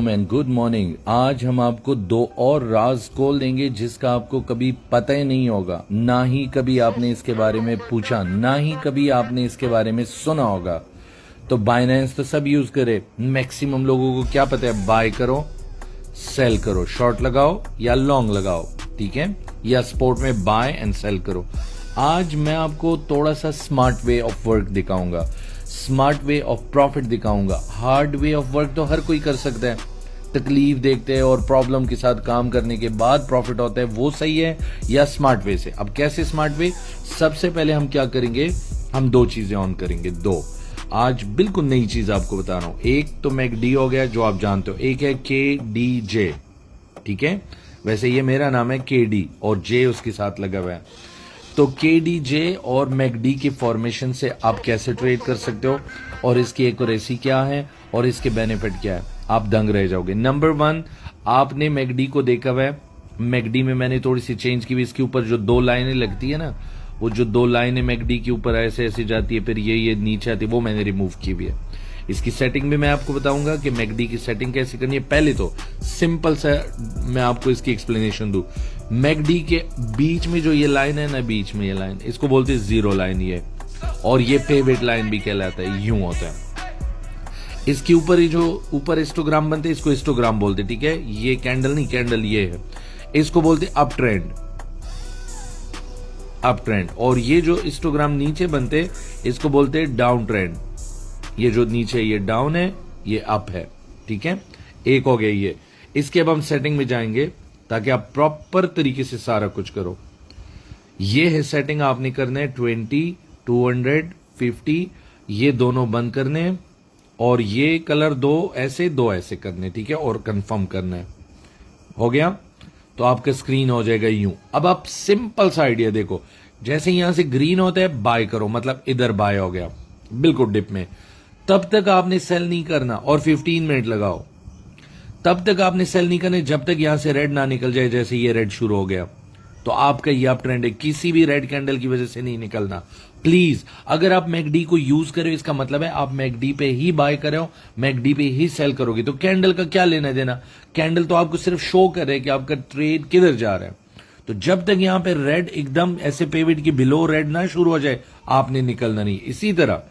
Gentleman, good morning. आज हम आपको दो और राज खोल देंगे जिसका आपको कभी पता ही नहीं होगा, ना ही कभी आपने इसके बारे में पूछा, ना ही कभी आपने इसके बारे में सुना होगा। तो बाइनेंस तो सब यूज करे, मैक्सिमम लोगों को क्या पता है, बाय करो सेल करो, शॉर्ट लगाओ या लॉन्ग लगाओ, ठीक है, या स्पोर्ट में बाय एंड सेल करो। आज मैं आपको थोड़ा सा स्मार्ट वे ऑफ वर्क दिखाऊंगा, स्मार्ट वे ऑफ प्रॉफिट दिखाऊंगा। हार्ड वे ऑफ वर्क तो हर कोई कर सकता है, तकलीफ देखते हैं और प्रॉब्लम के साथ काम करने के बाद प्रॉफिट होता है, वो सही है, या स्मार्ट वे से। अब कैसे स्मार्ट वे? सबसे पहले हम क्या करेंगे, हम दो चीजें ऑन करेंगे, दो। आज बिल्कुल नई चीज आपको बता रहा हूं। एक तो मैकडी हो गया जो आप जानते हो, एक है KDJ, ठीक है। वैसे ये मेरा नाम है KD और J उसके साथ लगा हुआ है। तो KDJ और मैकडी की फॉर्मेशन से आप कैसे ट्रेड कर सकते हो और इसकी एक्यूरेसी क्या है और इसके बेनिफिट क्या है, आप दंग रह जाओगे। नंबर 1, आपने मैकडी को देखा हुआ है। मैकडी में मैंने थोड़ी सी चेंज की हुई, इसके ऊपर जो दो लाइनें लगती है ना, वो जो दो लाइनें मैकडी के ऊपर ऐसे ऐसे जाती है, फिर ये नीचे आती है, वो मैंने रिमूव की हुई है। इसकी सेटिंग भी मैं आपको बताऊंगा कि मैकडी की सेटिंग कैसे करनी है। पहले तो सिंपल सा मैं आपको इसकी एक्सप्लेनेशन दूं। मैकडी के बीच में जो ये लाइन है ना, बीच में ये लाइन, इसको बोलते हैं जीरो लाइन ये, और ये पेविट लाइन भी कहलाता है, यूं होता है। इसके ऊपर ही जो ऊपर हिस्टोग्राम बनते हैं, इसको हिस्टोग्राम बोलते, ठीक है। ये कैंडल नहीं, कैंडल ये है, इसको बोलते अप ट्रेंड, अप ट्रेंड। और ये जो हिस्टोग्राम नीचे बनते, इसको बोलते हैं डाउन ट्रेंड। ये जो नीचे ये डाउन है, ये अप है, ठीक है। एक हो गया ये। इसके अब हम सेटिंग में जाएंगे ताकि आप प्रॉपर तरीके से सारा कुछ करो। ये है सेटिंग, आपने करना है 20, 200, 50, ये दोनों बंद करने हैं, और ये कलर दो ऐसे करने, ठीक है, और कंफर्म करना है। हो गया? तो आपका स्क्रीन हो जाएगा यूं। अब आप सिंपल सा आइडिया देखो, जैसे यहां से ग्रीन होता है बाय करो, मतलब इधर बाय हो गया बिल्कुल डिप में, तब तक आपने सेल नहीं करना, और 15 मिनट लगाओ, तब तक आपने सेल नहीं करना जब तक यहां से रेड ना निकल जाए। जैसे ये रेड शुरू हो गया तो आपका ये अप ट्रेंड है, किसी भी रेड कैंडल की वजह से नहीं निकलना प्लीज। अगर आप मैकडी को यूज करो, इसका मतलब है आप मैकडी पे ही बाय कर रहे हो, मैकडी पे ही सेल करोगे, तो कैंडल का क्या लेना देना। कैंडल तो आपको सिर्फ शो कर रहे हैं कि आपका ट्रेड किधर जा रहा है। तो जब तक यहां पे रेड एकदम ऐसे पेविट की बिलो रेड ना शुरू हो जाए, आपने निकलना नहीं। इसी तरह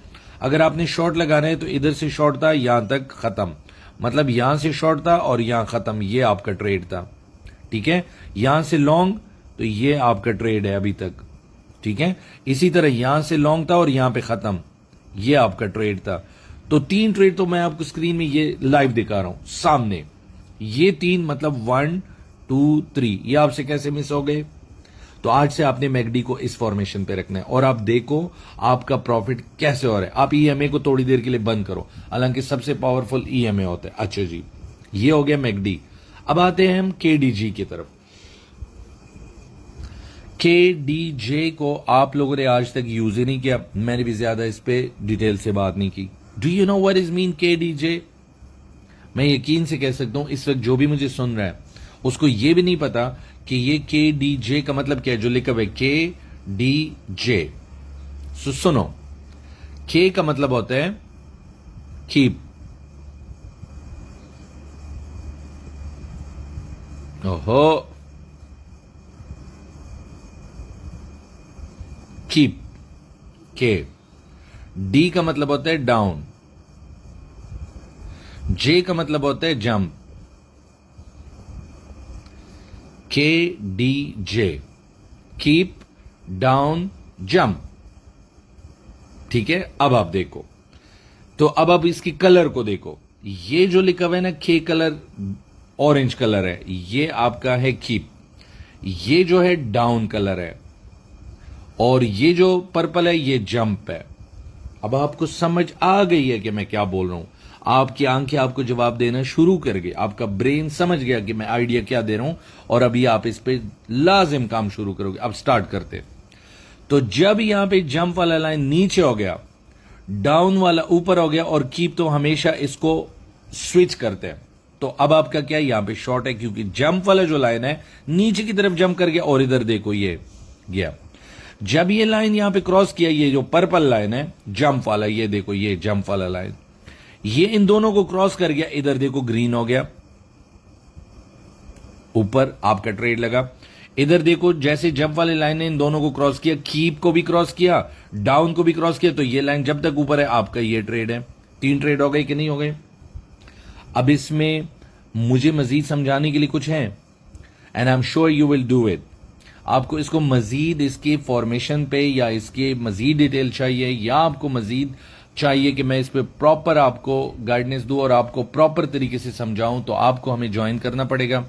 अगर आपने शॉर्ट लगाना है तो इधर से शॉर्ट था, यहां तक खत्म, मतलब यहां से शॉर्ट था और यहां खत्म, ये आपका ट्रेड था, ठीक है। यहां से लॉन्ग, तो ये आपका ट्रेड है अभी तक, ठीक है। इसी तरह यहां से लॉन्ग था और यहां पे खत्म, ये आपका ट्रेड था। तो 3 ट्रेड तो मैं आपको स्क्रीन में ये लाइव दिखा रहा हूं सामने। ये 3 मतलब 1, 2, 3, ये आपसे कैसे मिस हो गए? तो आज से आपने मैकडी को इस फॉर्मेशन पे रखना है, और आप देखो आपका प्रॉफिट कैसे हो रहा है। आप EMA को थोड़ी देर के लिए बंद करो, हालांकि सबसे पावरफुल EMA होता है। अच्छा जी, ये हो गया मैकडी। अब आते हैं हम KDJ की तरफ। KDJ को आप लोगों ने आज तक यूज ही नहीं किया, मैंने भी ज्यादा इस पे डिटेल से बात नहीं की। Do you know what is mean KDJ? मैं यकीन से कह सकता हूं इस वक्त जो भी मुझे सुन रहा है उसको ये भी नहीं पता कि ये KDJ का मतलब क्या है, जो लिखा हुआ है KDJ। सुनो, K का मतलब होता है कीप, ओहो, कीप K। D का मतलब होता है डाउन, J का मतलब होता है jump. KDJ, keep, down, jump, ठीक है। अब आप देखो, तो अब आप इसकी कलर को देखो, ये जो लिखा हुआ है ना K कलर, ऑरेंज कलर है, ये आपका है कीप, ये जो है डाउन कलर है, और ये जो पर्पल है ये जंप है। अब आपको समझ आ गई है कि मैं क्या बोल रहा हूं, आपकी आंखें आपको जवाब देना शुरू कर गई, आपका ब्रेन समझ गया कि मैं आइडिया क्या दे रहा हूं, और अभी आप इस पे लाजिम काम शुरू करोगे। अब स्टार्ट करते। तो जब यहां पे जंप वाला लाइन नीचे हो गया, डाउन वाला ऊपर हो गया, और कीप तो हमेशा इसको स्विच करते हैं। तो अब आपका क्या है, यहां पे शॉर्ट है, क्योंकि जंप वाला जो लाइन है नीचे की तरफ जंप कर गया, और इधर देखो ये गया। जब ये लाइन यहां पे क्रॉस किया, ये जो पर्पल लाइन है जंप वाला, ये देखो ये जंप वाला लाइन, ये इन दोनों को क्रॉस कर गया, इधर देखो ग्रीन हो गया, ऊपर आपका ट्रेड लगा। इधर देखो, जैसे जब वाले लाइन ने इन दोनों को क्रॉस किया, कीप को भी क्रॉस किया, डाउन को भी क्रॉस किया, तो ये लाइन जब तक ऊपर है आपका ये ट्रेड है। 3 ट्रेड हो गए कि नहीं हो गए? अब इसमें मुझे मजीद समझाने के लिए कुछ है, and I am sure you will do it. आपको इसको मजीद इसके फॉर्मेशन पे या इसके मजीद डिटेल चाहिए, या आपको मजीद चाहिए कि मैं इस पे प्रॉपर आपको गाइडेंस दूं और आपको प्रॉपर तरीके से समझाऊं, तो आपको हमें ज्वाइन करना पड़ेगा।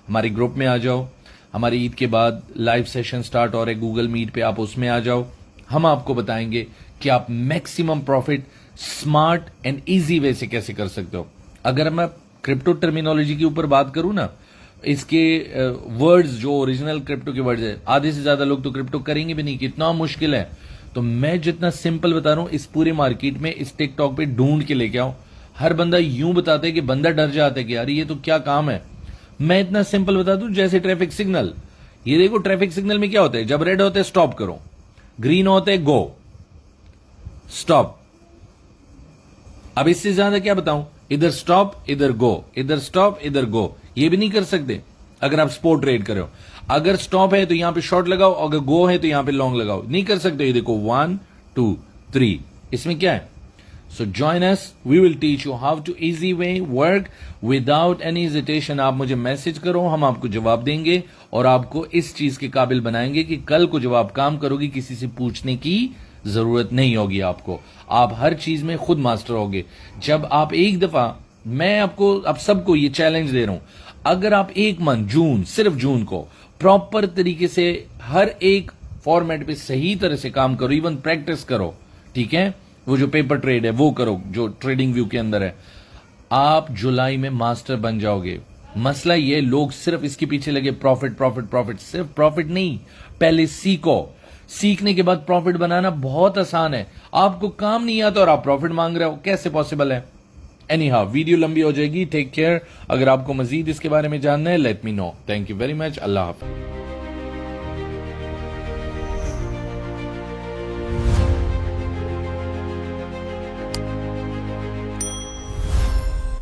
हमारे ग्रुप में आ जाओ। हमारी ईद के बाद लाइव सेशन स्टार्ट हो रहे गूगल मीट पे, आप उसमें आ जाओ। हम आपको बताएंगे कि आप maximum profit smart and easy way से कैसे कर सकते हो। अगर मैं क्रिप्टो टर्मिनोलॉजी के ऊपर बात करूं ना, इसके वर्ड्स जो ओरिजिनल क्रिप्टो के वर्ड्स है, आधे से ज्यादा लोग तो क्रिप्टो करेंगे भी नहीं, कितना मुश्किल है। तो मैं जितना सिंपल बता रहा हूं, इस पूरे मार्केट में इस टिकटॉक पे ढूंढ के लेके आओ। हर बंदा यूं बताता है कि बंदा डर जाता है कि यार ये तो क्या काम है। मैं इतना सिंपल बता दूं, जैसे ट्रैफिक सिग्नल। ये देखो, ट्रैफिक सिग्नल में क्या होता है, जब रेड होता है स्टॉप करो, ग्रीन होता है गो, स्टॉप। अब इससे ज्यादा क्या बताऊं, इधर स्टॉप इधर गो, इधर स्टॉप इधर गो, ये भी नहीं कर सकते अगर आप स्पोर्ट ट्रेड कर रहे हो। अगर स्टॉप है तो यहां पे शॉर्ट लगाओ, अगर गो है तो यहां पे लॉन्ग लगाओ, नहीं कर सकते। ये देखो 1 2 3, इसमें क्या है। So join us, we will teach you how to easy way work without any hesitation. आप मुझे मैसेज करो, हम आपको जवाब देंगे और आपको इस चीज के काबिल बनाएंगे कि कल को जब आप काम करोगे किसी से पूछने की जरूरत नहीं होगी आपको। आप हर चीज में खुद मास्टर होगे। जब आप एक दफा, मैं आपको अब सबको ये चैलेंज दे रहा हूं, अगर आप एक मंथ जून, सिर्फ जून को प्रॉपर तरीके से हर एक फॉर्मेट पे सही तरह से काम करो, इवन प्रैक्टिस करो, ठीक है, वो जो पेपर ट्रेड है वो करो जो ट्रेडिंग व्यू के अंदर है, आप जुलाई में मास्टर बन जाओगे। मसला ये, लोग सिर्फ इसके पीछे लगे प्रॉफिट प्रॉफिट प्रॉफिट। सिर्फ प्रॉफिट नहीं, पहले सीखो। सीखने के बाद प्रॉफिट बनाना बहुत आसान है। आपको काम नहीं आता और आप प्रॉफिट मांग रहे हो, कैसे पॉसिबल है? एनी हाउ, वीडियो लंबी हो जाएगी। Take care. अगर आपको मजीद इसके बारे में जानना है, let me know. Thank you very much. अल्लाह हाफिज।